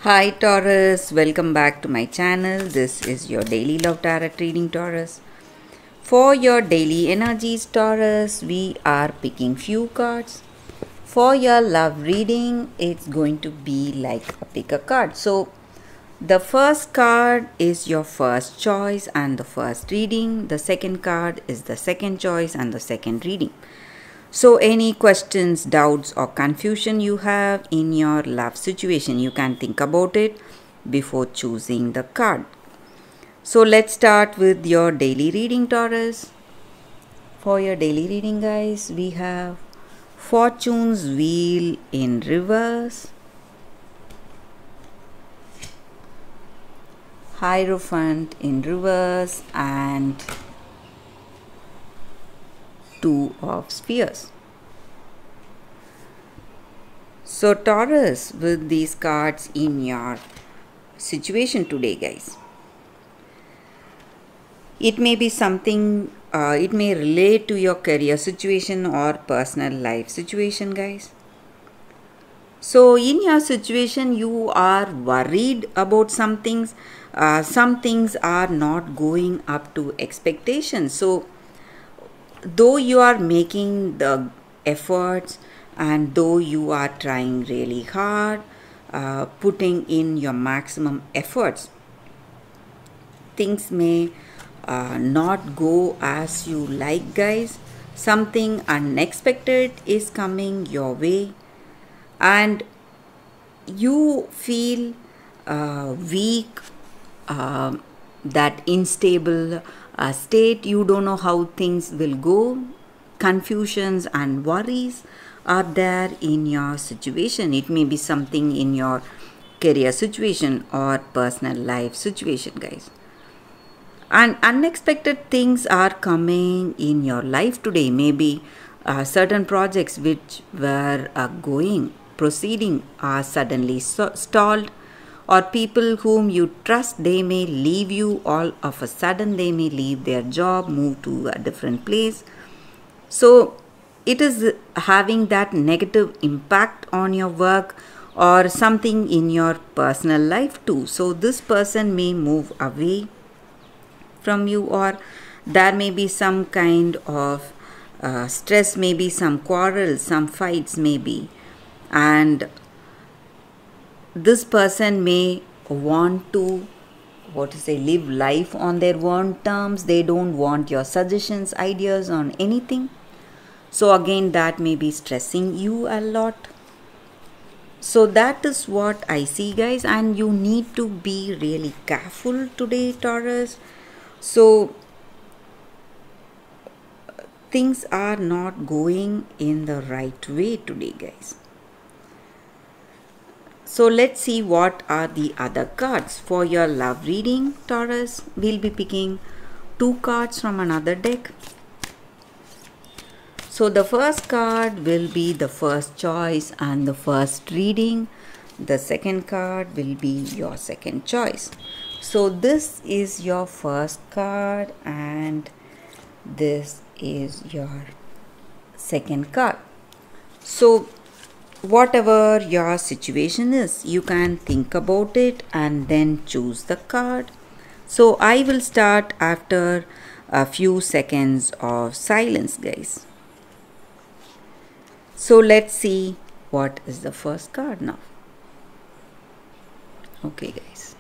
Hi Taurus, welcome back to my channel. This is your daily love tarot reading, Taurus. For your daily energies, Taurus, we are picking few cards. For your love reading, it's going to be like a pick a card. So the first card is your first choice and the first reading. The second card is the second choice and the second reading. So, any questions, doubts, or confusion you have in your love situation, you can think about it before choosing the card. So, let's start with your daily reading, Taurus. For your daily reading, guys, we have Fortune's Wheel in reverse, Hierophant in reverse, and Two of Spheres. So Taurus, with these cards in your situation today, guys, it may be something, it may relate to your career situation or personal life situation, guys. So in your situation, you are worried about some things. Some things are not going up to expectations. So though you are making the efforts and though you are trying really hard, putting in your maximum efforts, things may not go as you like, guys. Something unexpected is coming your way and you feel weak, that unstable state. You don't know how things will go. Confusions and worries are there in your situation. It may be something in your career situation or personal life situation, guys. And unexpected things are coming in your life today. Maybe certain projects which were proceeding are suddenly stalled, or people whom you trust, they may leave you all of a sudden. They may leave their job, move to a different place. So it is having that negative impact on your work or something in your personal life too. So this person may move away from you, or there may be some kind of stress, maybe some quarrels, some fights maybe, and this person may want to live life on their own terms. They don't want your suggestions, ideas on anything. So again, that may be stressing you a lot. So that is what I see, guys, and you need to be really careful today, Taurus. So things are not going in the right way today, guys. So let's see what are the other cards for your love reading, Taurus. We'll be picking two cards from another deck. So the first card will be the first choice and the first reading. The second card will be your second choice. So this is your first card and this is your second card. So whatever your situation is, you can think about it and then choose the card. So I will start after a few seconds of silence, guys. So let's see what is the first card now. Okay, guys.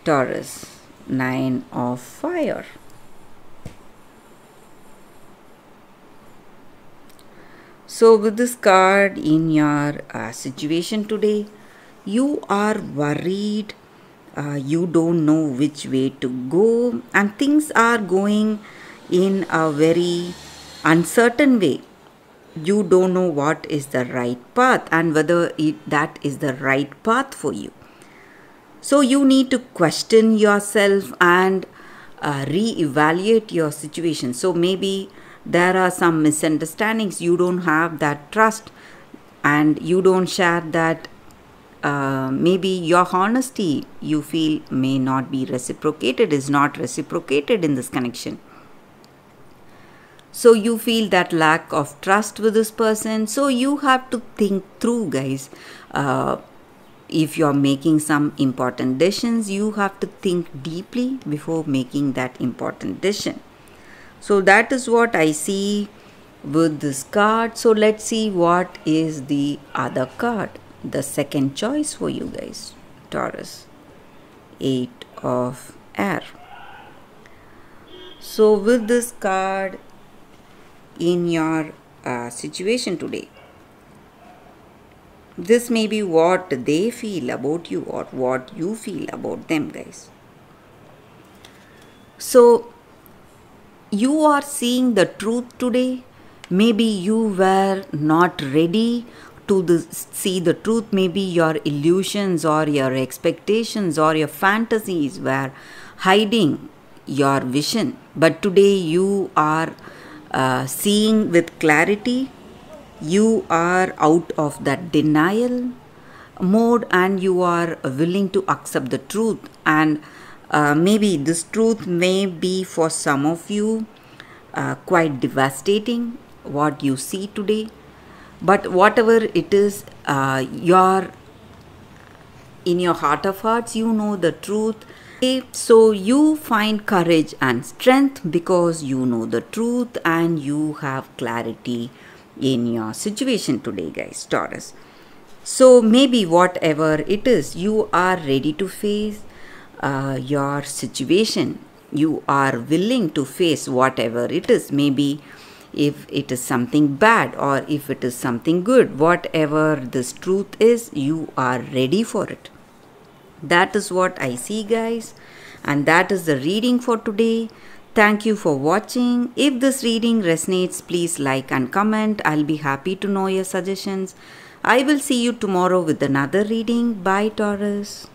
Taurus, 9 of Fire. So with this card in your situation today, you are worried, you don't know which way to go, and things are going in a very uncertain way. You don't know what is the right path and whether that is the right path for you. So you need to question yourself and re-evaluate your situation. So maybe there are some misunderstandings. You don't have that trust and you don't share that. Maybe your honesty you feel may not be reciprocated, is not reciprocated in this connection. So you feel that lack of trust with this person. So you have to think through, guys. if you're making some important decisions, you have to think deeply before making that important decision. So that is what I see with this card. So let's see what is the other card, the second choice for you guys, Taurus. 8 of air. So with this card in your situation today, this may be what they feel about you or what you feel about them, guys. So you are seeing the truth today. Maybe you were not ready to see the truth. Maybe your illusions or your expectations or your fantasies were hiding your vision. But today you are seeing with clarity. You are out of that denial mode and you are willing to accept the truth. And maybe this truth may be for some of you quite devastating, what you see today. But whatever it is, you're in your heart of hearts, you know the truth. So you find courage and strength because you know the truth and you have clarity in your situation today, guys, Taurus. So maybe whatever it is, you are ready to face your situation. You are willing to face whatever it is. Maybe if it is something bad or if it is something good, whatever this truth is, you are ready for it. That is what I see, guys, and that is the reading for today. Thank you for watching. If this reading resonates, please like and comment. I'll be happy to know your suggestions. I will see you tomorrow with another reading. Bye, Taurus.